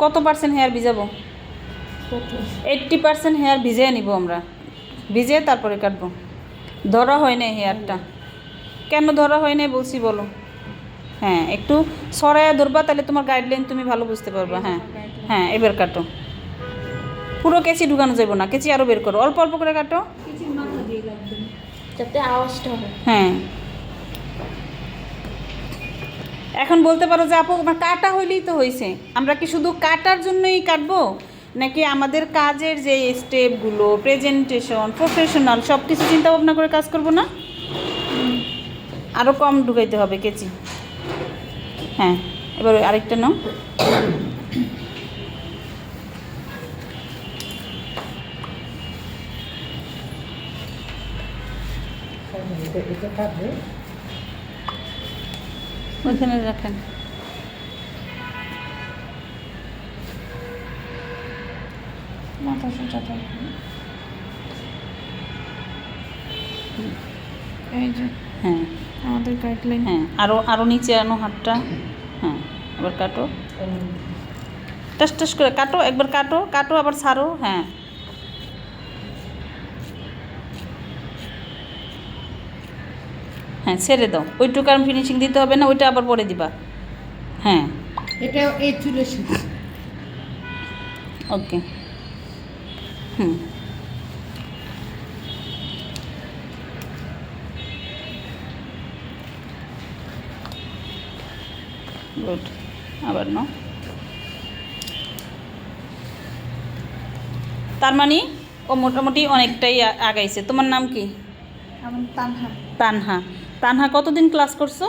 কত percent hair ভিজাবো? 80% hair ভিজিয়ে নিব আমরা, ভিজিয়ে তারপরে কাটবো। ধরা হয় না হেয়ারটা, কেন ধরা হয় না বলছি বলো। হ্যাঁ, একটু সরাইয়া ধরবা, তাহলে তোমার গাইডলাইন তুমি ভালো বুঝতে পারবা। হ্যাঁ হ্যাঁ, এবার কাটো। পুরো কেচি ঢুকানো যাবে না, কেচি আরও বের করো, অল্প অল্প করে কাটো, যাতে আওয়াজটা হবে। হ্যাঁ, এখন বলতে পারো যে আপু আমার কাটা হইলেই তো হয়েছে। আমরা কি শুধু কাটার জন্যই কাটবো, নাকি আমাদের কাজের যে স্টেপগুলো, প্রেজেন্টেশন, প্রফেশনাল সব কিছু চিন্তা ভাবনা করে কাজ করবো না? আরও কম ঢুকাইতে হবে কেচি। হ্যাঁ, এবার আরেকটা নাও। ওইখানে রাখেন। মাথা সোজা থাকবে। এই যে হ্যাঁ আমাদের গাইডলাইন। হ্যাঁ, আরও নিচে আনো হাতটা। হ্যাঁ, এবার কাটো, টাস টাস করে কাটো, একবার কাটো, কাটো আবার ছাড়ো। হ্যাঁ হ্যাঁ, ছেড়ে দাও, ওইটুকু আর ফিনিশিং দিতে হবে না, ওইটা আবার পরে দিবা। হ্যাঁ, এটা এই চুলের সাথে। ওকে। হুম, গুড। আবার নাও। তার মানে ও মোটামুটি অনেকটাই আগাইছে। তোমার নাম কি? আমার তানহা। তানহা। তানহা কতদিন ক্লাস করছো?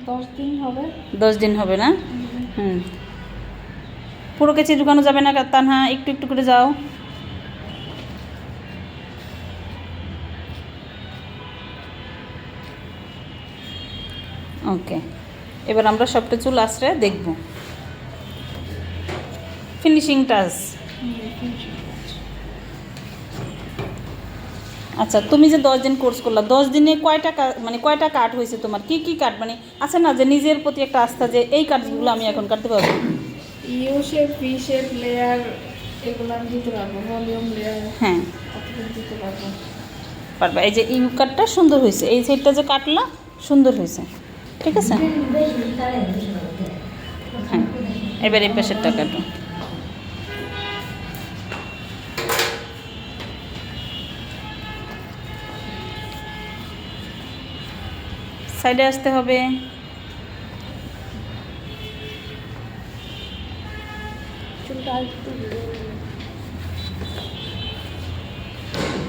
10 দিন হবে। 10 দিন হবে না? হুম, পুরো কেচি ঢুকানো যাবে না তানহা, একটু একটু করে যাও। ওকে, এবার আমরা সবটা চুল আশ্রে দেখব। Finishing touch. আচ্ছা, তুমি যে 10 দিন কোর্স করলা, 10 দিনে কয়টা কাট হয়েছে তোমার? কি কি কাট, মানে আছে না যে নিজের প্রতি একটা আস্থা যে এই কাটগুলো আমি এখন কাটতে পারবো? You shape, V shape, layer, এগুলো আমি দিতে পারবো। ভলিউম লেয়ার, হ্যাঁ কতটুকু দিতে পারবো। পারবা। এই যে ইউ কাটটা সুন্দর হয়েছে, এই সাইডটা যে কাটলা সুন্দর হয়েছে, ঠিক আছে। হ্যাঁ, এবার এই পাশেরটা কাটো। সাইডে আসতে হবে।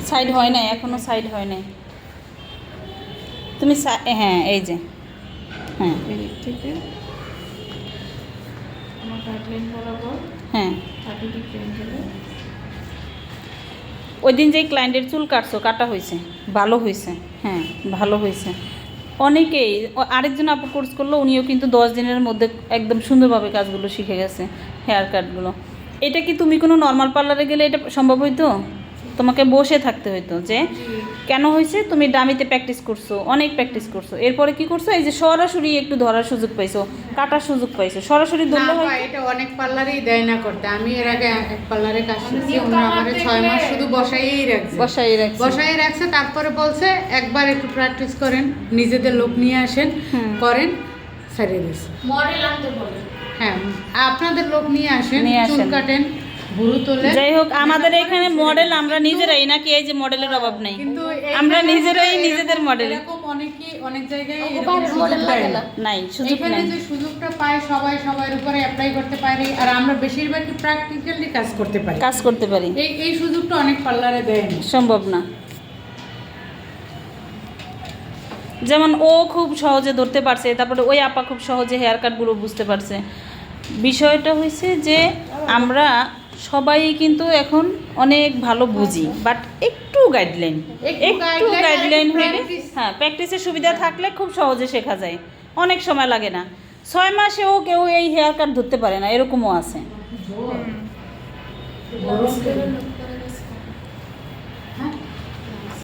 সাইড হয় নাই এখনো, সাইড হয় নাই। তুমি হ্যাঁ, এই যে হ্যাঁ এদিক থেকে আমার গাইডলাইন বরাবর হ্যাঁ। 30 ডিগ্রি অ্যাঙ্গেলে। ওই দিন যেই ক্লায়েন্টের চুল কাটা হয়েছে, ভালো হয়েছে। হ্যাঁ, ভালো হয়েছে। অনেকেই, আরেকজন আপু কোর্স করলো, উনিও কিন্তু 10 দিনের মধ্যে একদম সুন্দরভাবে কাজগুলো শিখে গেছে, হেয়ার কাটগুলো। এটা কি তুমি কোনো নর্মাল পার্লারে গেলে এটা সম্ভব হইতো? তোমাকে বসে থাকতে হইতো। যে কেন হয়েছে? তুমি ডামিতে প্র্যাকটিস করছো, অনেক প্র্যাকটিস করছো, এরপরে কি করছো, এই যে সরাসরি একটু ধরার সুযোগ পাইছো, কাটার সুযোগ পাইছো, সরাসরি ধরলে হয়। এটা অনেক পার্লারেই দেয় না করতে। আমি এর আগে এক পার্লারে কাজ করছি, ওরা আমাকে 6 মাস শুধু বসাই রাখছে, তারপরে বলছে একবার একটু প্র্যাকটিস করেন, নিজেদের লোক নিয়ে আসেন, করেন, সারিয়ে দিয়েছে। মডেল আনতে বলে। হ্যাঁ, আপনাদের লোক নিয়ে আসেন, চুল কাটেন, ভুরু তোলে। যাই হোক, আমাদের এখানে মডেল আমরা নিজেরাই, নাকি এই যে মডেলের অভাব নেই, কিন্তু আমরা নিজেরাই নিজেদের মডেল। এরকম অনেক জায়গায় মডেল লাগে না। নাই, সুযোগ এখানে নাই। যে সুযোগটা পায় সবার উপরে অ্যাপ্লাই করতে পারি, আর আমরা বেশিরভাগই প্র্যাকটিক্যালি কাজ করতে পারি। এই সুযোগটা অনেক পার্লারে দেয় না, সম্ভব না। যেমন ও খুব সহজে ধরতে পারছে, তারপরে ওই আপা খুব সহজে হেয়ার কাটগুলো বুঝতে পারছে। বিষয়টা হয়েছে যে আমরা সবাই কিন্তু এখন অনেক ভালো বুঝি, বাট একটু গাইডলাইন হলে, হ্যাঁ, প্র্যাকটিসের সুবিধা থাকলে খুব সহজে শেখা যায়, অনেক সময় লাগে না। 6 মাসেও কেউ এই হেয়ার কাট ধরতে পারে না, এরকমও আছে।